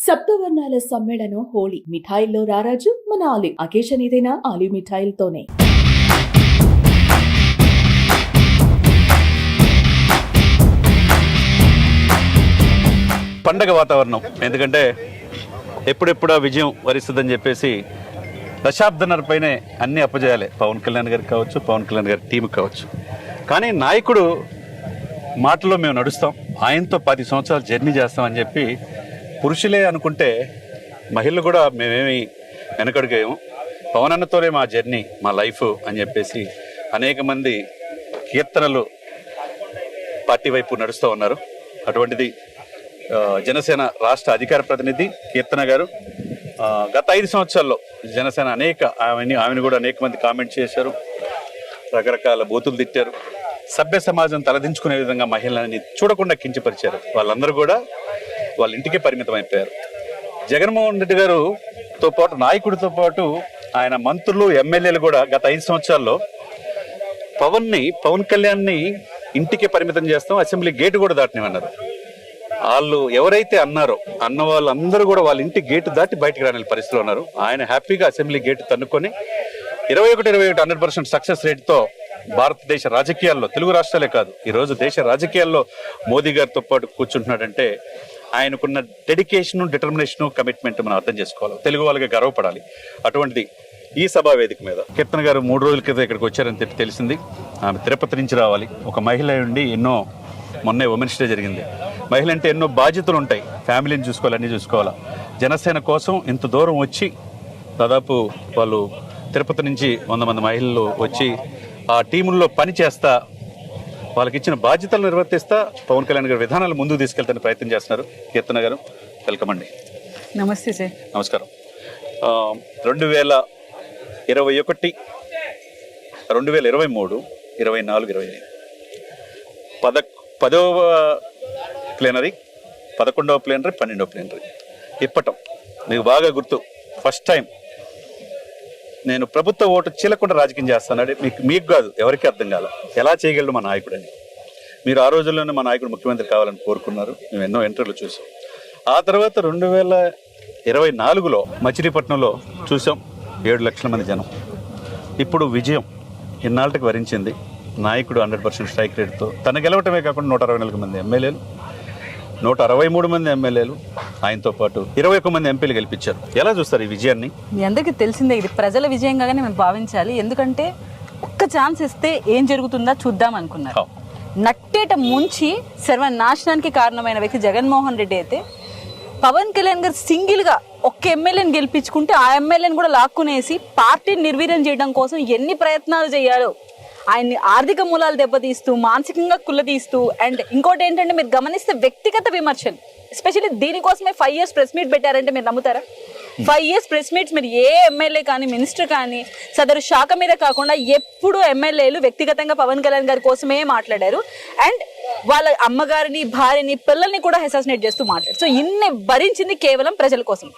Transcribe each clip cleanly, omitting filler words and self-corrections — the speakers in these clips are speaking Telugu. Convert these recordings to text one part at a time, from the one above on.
సప్తవర్ణాల సమ్మేళనం హోళీ. మిఠాయిల్లో రారాజు మన ఆలి. అకేషన్ ఏదైనా ఆలి మిఠాయిలతోనే. పండగ వాతావరణం. ఎందుకంటే ఎప్పుడెప్పుడా విజయం వరిస్తుందని చెప్పేసి దశాబ్దన్నర పైనే అన్ని అప్పజేయాలి. పవన్ కళ్యాణ్ గారికి కావచ్చు, పవన్ కళ్యాణ్ గారి టీంకి కావచ్చు. కానీ నాయకుడు మాటలో మేము నడుస్తాం, ఆయనతో 10 సంవత్సరాలు జర్నీ చేస్తామని చెప్పి పురుషులే అనుకుంటే మహిళలు కూడా మేమేమి వెనకడుగాము. పవన్ అన్నతోనే మా జర్నీ, మా లైఫ్ అని చెప్పేసి అనేక మంది కీర్తనలు పార్టీ వైపు నడుస్తూ ఉన్నారు. అటువంటిది జనసేన రాష్ట్ర అధికార ప్రతినిధి కీర్తన గారు గత 5 సంవత్సరాల్లో జనసేన ఆమెను కూడా అనేక మంది కామెంట్ చేశారు, రకరకాల బూతులు తిట్టారు, సభ్య సమాజం తలదించుకునే విధంగా మహిళలని చూడకుండా కించపరిచారు. వాళ్ళందరూ కూడా వాళ్ళ ఇంటికే పరిమితం అయిపోయారు. జగన్మోహన్ రెడ్డి గారుతో పాటు, నాయకుడితో పాటు ఆయన మంత్రులు, ఎమ్మెల్యేలు కూడా గత 5 సంవత్సరాల్లో పవన్ కళ్యాణ్ని ఇంటికే పరిమితం చేస్తాం, అసెంబ్లీ గేటు కూడా దాటనివన్నారు. వాళ్ళు ఎవరైతే అన్న వాళ్ళందరూ కూడా వాళ్ళ ఇంటి గేటు దాటి బయటకు రాని పరిస్థితిలో ఉన్నారు. ఆయన హ్యాపీగా అసెంబ్లీ గేటు తన్నుకొని 21 100% సక్సెస్ రేట్తో భారతదేశ రాజకీయాల్లో, తెలుగు రాష్ట్రాలే కాదు ఈరోజు దేశ రాజకీయాల్లో మోదీ గారితో పాటు కూర్చుంటున్నాడంటే ఆయనకున్న డెడికేషను, డిటర్మినేషను, కమిట్మెంట్ మనం అర్థం చేసుకోవాలి. తెలుగు వాళ్ళకి గర్వపడాలి. అటువంటిది ఈ సభా వేదిక మీద కీర్తన గారు 3 రోజుల క్రితం ఇక్కడికి వచ్చారని చెప్పి తెలిసింది. ఆమె తిరుపతి నుంచి రావాలి. ఒక మహిళ ఉండి మొన్నే ఉమెన్స్ డే జరిగింది. మహిళ అంటే ఎన్నో బాధ్యతలు ఉంటాయి, ఫ్యామిలీని చూసుకోవాలి, అన్నీ చూసుకోవాలా. జనసేన కోసం ఇంత దూరం వచ్చి దాదాపు వాళ్ళు తిరుపతి నుంచి 100 మంది మహిళలు వచ్చి ఆ టీముల్లో పని చేస్తా, వాళ్ళకి ఇచ్చిన బాధ్యతలు నిర్వర్తిస్తా పవన్ కళ్యాణ్ గారి విధానాలు ముందుకు తీసుకెళ్తానికి ప్రయత్నం చేస్తున్నారు. కీర్తన గారు వెల్కమ్ అండి. నమస్తే సార్. నమస్కారం. 2021, 2023, 24, 25 10వ ప్లేనరీ, 11వ ప్లేనరీ, 12వ ప్లేనరీ ఇప్పటం మీకు బాగా గుర్తు. ఫస్ట్ టైం నేను ప్రభుత్వ ఓటు చీలకుండా రాజకీయం చేస్తాను. మీకు కాదు, ఎవరికి అర్థం కాల ఎలా చేయగలడు మా నాయకుడని. మీరు ఆ రోజుల్లోనే మా నాయకుడు ముఖ్యమంత్రి కావాలని కోరుకున్నారు. మేము ఎన్నో ఇంటర్వ్యూలు చూసాం. ఆ తర్వాత 2024లో మచిలీపట్నంలో చూసాం 7 లక్షల మంది జనం. ఇప్పుడు విజయం ఇన్నాళ్ళకి వరించింది. నాయకుడు 100% స్ట్రైక్ రేట్తో తన గెలవటమే కాకుండా 164 మంది ఎమ్మెల్యేలు, 163 మంది ఎమ్మెల్యేలు, ఆయనతో పాటు 21 మంది ఎంపీలు గెలిపించారు. ఎలా చూస్తారు ఈ విజయాన్ని? మీ అందరికీ తెలిసిందే, ఇది ప్రజల విజయంగానే మేము భావించాలి. ఎందుకంటే ఒక్క ఛాన్స్ ఇస్తే ఏం జరుగుతుందో చూద్దాం అనుకున్నారు. నట్టేట ముంచి సర్వనాశనానికి కారణమైన వ్యక్తి జగన్మోహన్ రెడ్డి అయితే పవన్ కళ్యాణ్ గారు సింగిల్గా ఒక్క ఎమ్మెల్యేని గెలిపించుకుంటే ఆ ఎమ్మెల్యేని కూడా లాక్కునేసి పార్టీని నిర్వీర్యం చేయడం కోసం ఎన్ని ప్రయత్నాలు చేయాలో, ఆయన్ని ఆర్థిక మూలాలు దెబ్బతీస్తూ, మానసికంగా కుల్లతీస్తూ, అండ్ ఇంకోటి ఏంటంటే మీరు గమనిస్తే వ్యక్తిగత విమర్శలు, ఎస్పెషల్లీ దీనికోసమే 5 years ప్రెస్ మీట్ పెట్టారంటే మీరు నమ్ముతారా? 5 years ప్రెస్ మీట్స్ మీరు ఏ ఎమ్మెల్యే కానీ, మినిస్టర్ కానీ సదరు శాఖ మీద కాకుండా ఎప్పుడు ఎమ్మెల్యేలు వ్యక్తిగతంగా పవన్ కళ్యాణ్ గారి కోసమే మాట్లాడారు. అండ్ వాళ్ళ అమ్మగారిని, భార్యని, పిల్లల్ని కూడా అసాసినేట్ చేస్తూ మాట్లాడారు. సో ఇన్ని భరించింది కేవలం ప్రజల కోసం.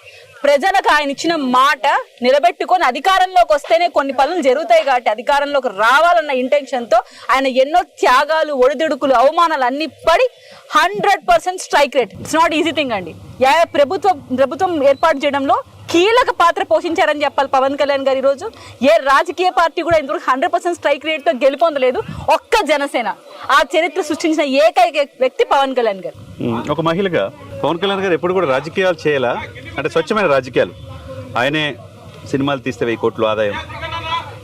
ప్రజలకు ఆయన ఇచ్చిన మాట నిలబెట్టుకొని అధికారంలోకి వస్తేనే కొన్ని పనులు జరుగుతాయి కాబట్టి అధికారంలోకి రావాలన్న ఇంటెన్షన్తో ఆయన ఎన్నో త్యాగాలు, ఒడిదుడుకులు, అవమానాలు అన్ని పడి 100% strike rate. It's not easy thing అండి. ప్రభుత్వం ఏర్పాటు చేయడంలో కీలక పాత్ర పోషించారని చెప్పాలి పవన్ కళ్యాణ్ గారు. ఈరోజు ఏ రాజకీయ పార్టీ కూడా ఇంతవరకు 100% స్ట్రైక్ రేట్తో గెలుపొందలేదు. ఒక్క జనసేన ఆ చరిత్ర సృష్టించిన ఏకైక వ్యక్తి పవన్ కళ్యాణ్ గారు. ఒక మహిళగా పవన్ కళ్యాణ్ గారు ఎప్పుడు కూడా రాజకీయాలు చేయాలా అంటే స్వచ్ఛమైన రాజకీయాలు. ఆయనే సినిమాలు తీస్తే 1000 కోట్లు ఆదాయం.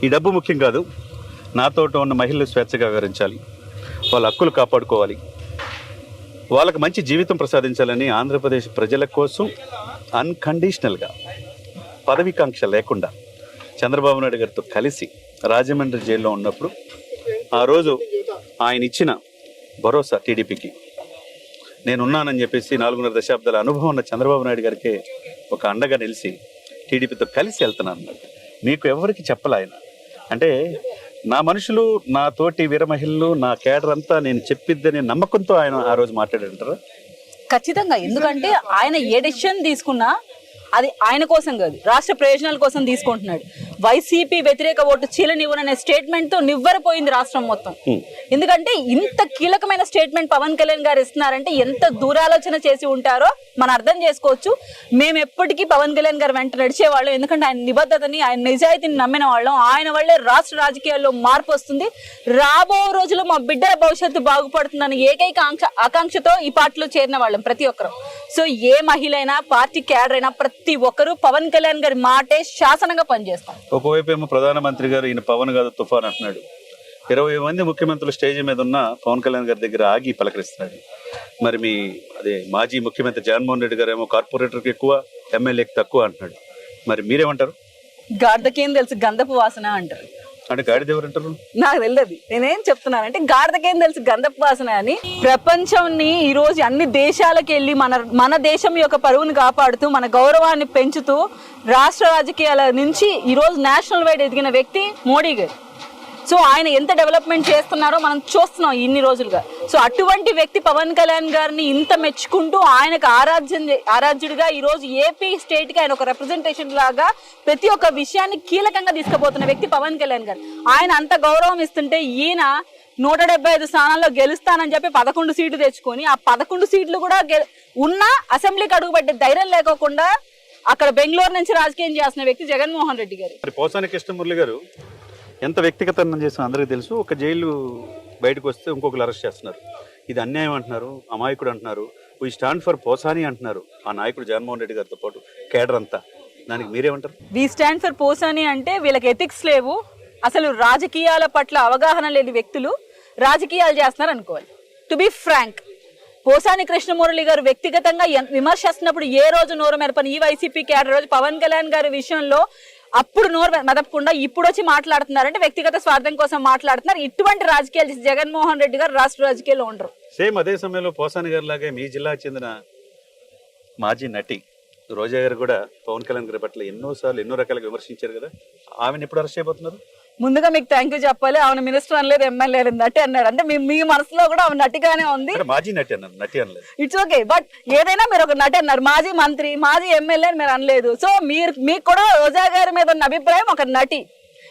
ఈ డబ్బు ముఖ్యం కాదు. నాతో ఉన్న మహిళలు స్వేచ్ఛగా వివరించాలి, వాళ్ళ హక్కులు కాపాడుకోవాలి, వాళ్ళకి మంచి జీవితం ప్రసాదించాలని ఆంధ్రప్రదేశ్ ప్రజల కోసం అన్కండిషనల్గా పదవికాంక్ష లేకుండా చంద్రబాబు నాయుడు గారితో కలిసి రాజమండ్రి జైల్లో ఉన్నప్పుడు ఆ రోజు ఆయన ఇచ్చిన భరోసా టీడీపీకి, నేనున్నానని చెప్పేసి 4.5 దశాబ్దాల అనుభవం ఉన్న చంద్రబాబు నాయుడు గారికి ఒక అండగా నిలిచి టీడీపీతో కలిసి వెళ్తున్నాను. మీకు ఎవరికి చెప్పలే ఆయన. అంటే నా మనుషులు, నా తోటి వీర మహిళలు, నా కేడర్ అంతా నేను చెప్పిద్దని నమ్మకంతో ఆయన ఆ రోజు మాట్లాడారంటారా? ఖచ్చితంగా. ఎందుకంటే ఆయన ఏ డెసిషన్ తీసుకున్నా అది ఆయన కోసం కాదు, రాష్ట్ర ప్రయోజనాల కోసం తీసుకుంటున్నాడు. వైసీపీ వ్యతిరేక ఓటు చీలనివ్వననే స్టేట్మెంట్ తో నివ్వరపోయింది రాష్ట్రం మొత్తం. ఎందుకంటే ఇంత కీలకమైన స్టేట్మెంట్ పవన్ కళ్యాణ్ గారు ఇస్తున్నారంటే ఎంత దూరాలోచన చేసి ఉంటారో మనం అర్థం చేసుకోవచ్చు. మేము ఎప్పటికీ పవన్ కళ్యాణ్ గారు వెంట నడిచేవాళ్ళం, ఎందుకంటే ఆయన నిబద్ధతని, ఆయన నిజాయితీని నమ్మిన వాళ్ళం. ఆయన వల్లే రాష్ట్ర రాజకీయాల్లో మార్పు వస్తుంది, రాబో రోజుల్లో మా బిడ్డల భవిష్యత్తు బాగుపడుతుందని ఏకైక ఆకాంక్షతో ఈ పార్టీలో చేరిన వాళ్ళం ప్రతి ఒక్కరు. సో ఏ మహిళ అయినా, పార్టీ క్యాడర్ అయినా ప్రతి ఒక్కరు పవన్ కళ్యాణ్ గారి మాటే శాసనంగా పనిచేస్తాం. ఒకవైపు ఏమో ప్రధానమంత్రి గారు ఈయన పవన్ కాదు తుఫాన్ అంటున్నాడు, 20 మంది ముఖ్యమంత్రులు స్టేజ్ మీద ఉన్న పవన్ కళ్యాణ్ గారి దగ్గర ఆగి పలకరిస్తున్నాడు. మరి మీ మాజీ ముఖ్యమంత్రి జగన్మోహన్ రెడ్డి గారు ఏమో కార్పొరేటర్కి ఎక్కువ, ఎమ్మెల్యేకి తక్కువ అంటున్నాడు. మరి మీరేమంటారు? గాడిదకేం తెలుసు గంధపు వాసన అంటారు. అంటే గాడిద ఎవరు అంటారు? నాకు తెలియదు. నేనేం చెప్తున్నానంటే గాడిదకేం తెలుసు గంధపు వాసన అని. ప్రపంచాన్ని ఈ రోజు అన్ని దేశాలకు వెళ్ళి మన దేశం యొక్క పరువును కాపాడుతూ, మన గౌరవాన్ని పెంచుతూ, రాష్ట్ర రాజకీయాల నుంచి ఈ రోజు నేషనల్ వైడ్ ఎదిగిన వ్యక్తి మోడీ గారు. సో ఆయన ఎంత డెవలప్మెంట్ చేస్తున్నారో మనం చూస్తున్నాం ఇన్ని రోజులుగా. సో అటువంటి వ్యక్తి పవన్ కళ్యాణ్ గారిని ఇంత మెచ్చుకుంటూ ఆయనకు ఆరాధ్యుడిగా ఈ రోజు ఏపీ స్టేట్ కి ఆయన ఒక రిప్రజెంటేషన్ లాగా ప్రతి ఒక్క విషయాన్ని కీలకంగా తీసుకుపోతున్న వ్యక్తి పవన్ కళ్యాణ్ గారు. ఆయన అంత గౌరవం ఇస్తుంటే ఈయన 175 స్థానాల్లో గెలుస్తానని చెప్పి 11 సీట్లు తెచ్చుకొని, ఆ 11 సీట్లు కూడా ఉన్న అసెంబ్లీకి అడుగుపెట్టే ధైర్యం లేకోకుండా అక్కడ బెంగళూరు నుంచి రాజకీయం చేస్తున్న వ్యక్తి జగన్మోహన్ రెడ్డి గారు. పోసాని కృష్ణమురళి గారు ఎంత వ్యక్తిగతం చేసిన అందరికీ తెలుసు. ఒక జైలు బయటకు వస్తే ఇంకొకరు అరెస్ట్ చేస్తున్నారు. ఇది అన్యాయం అంటున్నారు, అమాయకుడు అంటున్నారు, వీ స్టాండ్ ఫర్ పోసాని అంటున్నారు ఆ నాయకుడు జగన్మోహన్ రెడ్డి గారితో పాటు కేడర్ అంతా. దానికి మీరేమంటారు? వి స్టాండ్ ఫర్ పోసాని అంటే వీళ్ళకి ఎథిక్స్ లేవు, అసలు రాజకీయాల పట్ల అవగాహన లేని వ్యక్తులు రాజకీయాలు చేస్తున్నారు అనుకోవాలి. To be frank, Posani Krishnamurali గారు వ్యక్తిగతంగా విమర్శిస్తున్నప్పుడు ఏ రోజు నోరు మెరపని ఈ వైసీపీ క్యాడర్ రోజు పవన్ కళ్యాణ్ గారి విషయంలో అప్పుడు నోరు మెదపకుండా ఇప్పుడు వచ్చి మాట్లాడుతున్నారంటే వ్యక్తిగత స్వార్థం కోసం మాట్లాడుతున్నారు. ఇటువంటి రాజకీయాలు చేసి జగన్మోహన్ రెడ్డి గారు రాష్ట్ర రాజకీయాల్లో ఉండరు. సేమ్ అదే సమయంలో పోసాని గారి లాగే మీ జిల్లాకు చెందిన మాజీ నటి రోజా గారు కూడా పవన్ కళ్యాణ్ గారి పట్ల ఎన్నో రకాలుగా విమర్శించారు కదా. ఆమెను ఎప్పుడు అరెస్ట్ చేయబోతున్నారు? ముందుగా మీకు థ్యాంక్ యూ చెప్పాలి. ఆమె మినిస్టర్ అనలేదు, ఎమ్మెల్యే నటి అన్నాడు. అంటే మీ మనసులో కూడా ఆమె నటిగానే ఉంది. మాజీ నటి అన్నారు, నటి అనలేదు. ఇట్స్ ఓకే, బట్ ఏదైనా మీరు ఒక నటి అన్నారు, మాజీ మంత్రి, మాజీ ఎమ్మెల్యే అని మీరు అనలేదు. సో మీకు కూడా రోజా గారి మీద ఉన్న అభిప్రాయం ఒక నటి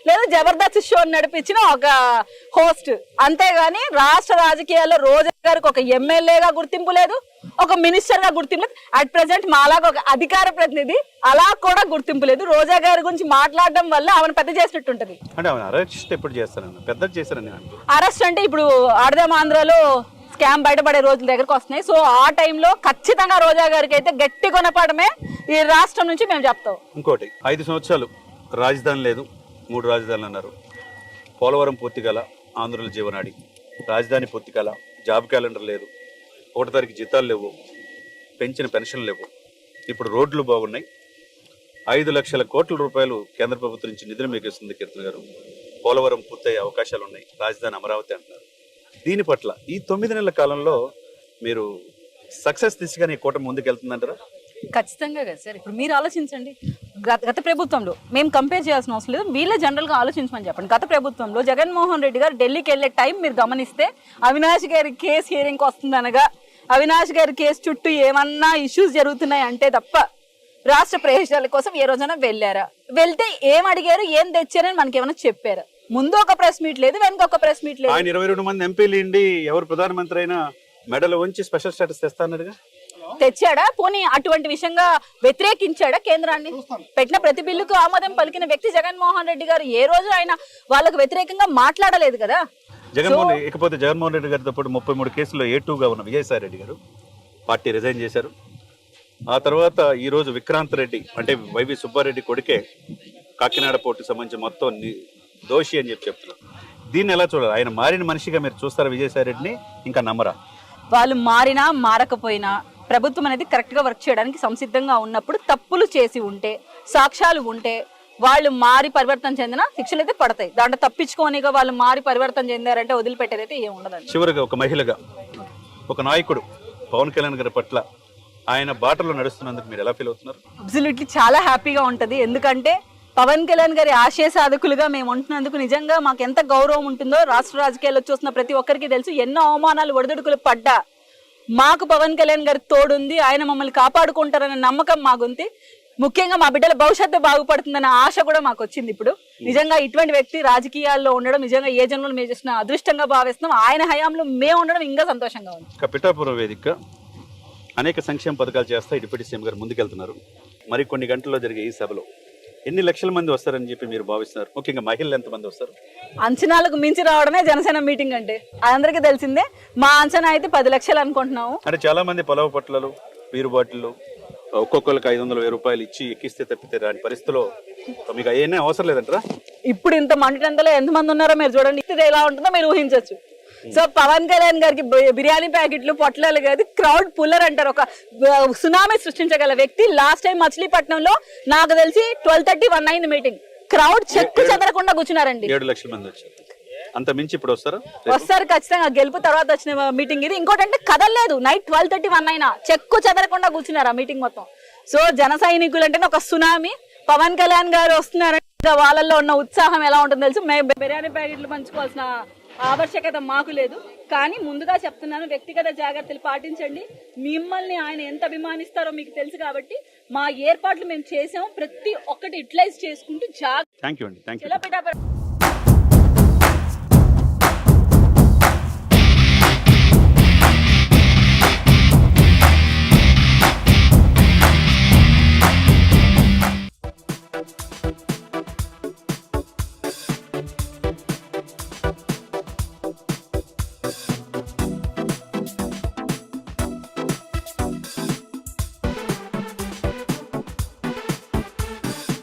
లేదా జబర్దస్త్ షో నడిపించిన ఒక హోస్ట్, అంతేగాని రాష్ట్ర రాజకీయాల్లో రోజా గారికి ఒక ఎమ్మెల్యేగా గుర్తింపు లేదు, ఒక మినిస్టర్ గా గుర్తింపు లేదు. అట్ ప్రెసెంట్ మాలాగా ఒక అధికార ప్రతినిధి అలా కూడా గుర్తింపు లేదు. రోజా గారి గురించి మాట్లాడడం వల్ల ఆమెను పెద్ద చేసినట్టుంటది. అరెస్ట్ అంటే ఇప్పుడు ఆడదాం ఆంధ్రాలో స్కామ్ బయటపడే రోజుల దగ్గరకు వస్తున్నాయి. సో ఆ టైంలో ఖచ్చితంగా రోజా గారికి అయితే గట్టి కొనపడమే ఈ రాష్ట్రం నుంచి మేము చెప్తాం. ఇంకోటి 5 సంవత్సరాలు రాజధాని లేదు, 3 రాజధానులు అన్నారు. పోలవరం పూర్తి కల, ఆంధ్రుల జీవనాడి. రాజధాని పూర్తి కల, జాబ్ క్యాలెండర్ లేదు, 1వ తారీఖు జీతాలు లేవు, పెంచిన పెన్షన్లు లేవు. ఇప్పుడు రోడ్లు బాగున్నాయి. 5 లక్షల కోట్ల రూపాయలు కేంద్ర ప్రభుత్వం నుంచి నిధులు మీకు ఇస్తుంది కీర్తన గారు. పోలవరం పూర్తయ్యే అవకాశాలు ఉన్నాయి, రాజధాని అమరావతి అంటున్నారు. దీని పట్ల ఈ 9 నెలల కాలంలో మీరు సక్సెస్ దిశగా నీ కూటమి ముందుకెళ్తుందంటారా? ఖచ్చితంగా కదా సార్. ఇప్పుడు మీరు ఆలోచించండి, గత ప్రభుత్వంలో మేము కంపేర్ చేయాల్సిన అవసరం లేదు, వీళ్ళే జనరల్ గా ఆలోచించమని చెప్పండి. గత ప్రభుత్వంలో జగన్మోహన్ రెడ్డి గారు ఢిల్లీకి వెళ్లే టైం మీరు గమనిస్తే అవినాష్ గారి కేసు హియరింగ్ వస్తుందనగా అవినాష్ గారి కేసు చుట్టూ ఏమన్నా ఇష్యూస్ జరుగుతున్నాయి అంటే తప్ప రాష్ట్ర ప్రయోజనాల కోసం ఏ రోజైనా వెళ్ళారా? వెళ్తే ఏం అడిగారు, ఏం తెచ్చారని మనకి ఏమైనా చెప్పారా? ముందు ఒక ప్రెస్ మీట్ లేదు, వెనక ఒక ప్రెస్ మీట్ లేదు. ఆయన 22 మంది ఎంపీలు ఇండి ఎవరు ప్రధానమంత్రి అయినా మెడలు ఉంచి స్పెషల్ స్టేటస్ తెస్తానడుగా, తెచ్చాడా? పోనీ అటువంటి విషయంగా వ్యతిరేకించాడా కేంద్రాన్ని? పెట్టిన ప్రతి బిల్లుకు ఆమోదం పలికిన వ్యక్తి జగన్మోహన్ రెడ్డి గారు. ఏ రోజు ఆయన వాళ్ళకు వ్యతిరేకంగా మాట్లాడలేదు కదా. జగన్మోహన్ రెడ్డి గారితో పాటు 33 కేసుల్లో A2గా ఉన్న విజయసాయి రెడ్డి గారు పార్టీ రిజైన్ చేశారు. ఆ తర్వాత ఈ రోజు విక్రాంత్ రెడ్డి అంటే వైవి సుబ్బారెడ్డి కొడుకే కాకినాడ పోర్టుకు సంబంధించి మొత్తం దోషి అని చెప్తున్నారు. దీన్ని ఎలా చూడాలి? ఆయన మారిన మనిషిగా మీరు చూస్తారా విజయసాయి రెడ్డిని? ఇంకా నమ్మరా? వాళ్ళు మారినా మారకపోయినా ప్రభుత్వం అనేది కరెక్ట్ గా వర్క్ చేయడానికి సంసిద్ధంగా ఉన్నప్పుడు, తప్పులు చేసి ఉంటే, సాక్ష్యాలు ఉంటే వాళ్ళు మారి పరివర్తన చెందిన శిక్షలు అయితే పడతాయి. దాంట్లో తప్పించుకోనిగా వాళ్ళు మారి పరివర్తన చెందారంటే వదిలిపెట్టేదైతే ఏం ఉండదండి. చివరిగా ఒక మహిళగా, ఒక నాయకుడు పవన్ కళ్యాణ్ గారి పట్ల ఆయన బాటలో నడుస్తున్నందుకు మీరు ఎలా ఫీల్ అవుతున్నారు? అబ్సల్యూట్లీ చాలా హ్యాపీగా ఉంటది. ఎందుకంటే పవన్ కళ్యాణ్ గారి ఆశయ సాధకులుగా మేము ఉంటున్నందుకు నిజంగా మాకు ఎంత గౌరవం ఉంటుందో రాష్ట్ర రాజకీయాల్లో చూస్తున్న ప్రతి ఒక్కరికి తెలుసు. ఎన్నో అవమానాలు, ఒడిదుడుకులు పడ్డా మాకు పవన్ కళ్యాణ్ గారి తోడుంది, ఆయన మమ్మల్ని కాపాడుకుంటారనే నమ్మకం మాకుంది. ముఖ్యంగా మా బిడ్డల భవిష్యత్తు బాగుపడుతుందన్న ఆశ కూడా మాకు వచ్చింది. ఇప్పుడు నిజంగా ఇటువంటి వ్యక్తి రాజకీయాల్లో ఉండడం నిజంగా ఏ జన్మలో మేము చేసిన అదృష్టంగా భావిస్తున్నాం. ఆయన హయాంలో మేము ఉండడం ఇంకా సంతోషంగా ఉంది. పిఠాపురం వేదిక అనేక సంక్షేమ పథకాలు చేస్తా డిప్యూటీ సీఎం గారు ముందుకెళ్తున్నారు. మరి కొన్ని గంటల్లో జరిగే ఈ సభలో ఎన్ని లక్షల మంది వస్తారని చెప్పి మీరు భావిస్తున్నారు? ముఖ్యంగా మహిళలు ఎంతమంది వస్తారు? అంచనాలకు మించి రావడమే జనసేన మీటింగ్ అంటే అందరికీ తెలిసిందే. మా అంచనా అయితే 10 లక్షలు అనుకుంటున్నాము. అంటే చాలా మంది పొలవ పొట్లలు వీరు బాటిల్లో ఒక్కొక్కరికి 500,000 రూపాయలు ఇచ్చి ఎక్కిస్తే తప్పితే రాని పరిస్థితిలో మీకు అయ్యే అవసరం లేదంటారా? ఇప్పుడు ఇంత మంటలో ఎంతమంది ఉన్నారో మీరు చూడండి. ఇది ఎలా ఉంటుందో మీరు ఊహించవచ్చు. సో పవన్ కళ్యాణ్ గారికి బిర్యానీ ప్యాకెట్లు పొట్లాలు కాదు, క్రౌడ్ పుల్లర్ అంటారు. ఒక సునామీ సృష్టించగల వ్యక్తి. లాస్ట్ టైం మచిలీపట్నంలో నాకు తెలిసి 12:30 అయింది మీటింగ్. క్రౌడ్ చెక్కు చెదరకుండా కూర్చున్నారండి. 7 లక్షల మంది వచ్చారు. అంత మించి ఇప్పుడు వస్తారు ఖచ్చితంగా. గెలుపు తర్వాత వచ్చిన మీటింగ్ ఇది. ఇంకోటి అంటే కదలలేదు. నైట్ 12:30 అయినా చెక్కు చెదరకుండా కూర్చున్నారు ఆ మీటింగ్ మొత్తం. సో జన సైనికులు అంటే ఒక సునామీ. పవన్ కళ్యాణ్ గారు వస్తున్నారంటే వాళ్ళల్లో ఉన్న ఉత్సాహం ఎలా ఉంటుందో తెలుసు. మేము బిర్యానీ ప్యాకెట్లు పంచుకోవాల్సిన ఆవశ్యకత మాకు లేదు. కానీ ముందుగా చెప్తున్నాను, వ్యక్తిగత జాగ్రత్తలు పాటించండి. మిమ్మల్ని ఆయన ఎంత అభిమానిస్తారో మీకు తెలుసు కాబట్టి మా ఏర్పాట్లు మేము చేసాము. ప్రతి ఒక్కటి యూటిలైజ్ చేసుకుంటూ థ్యాంక్ యూ అండి.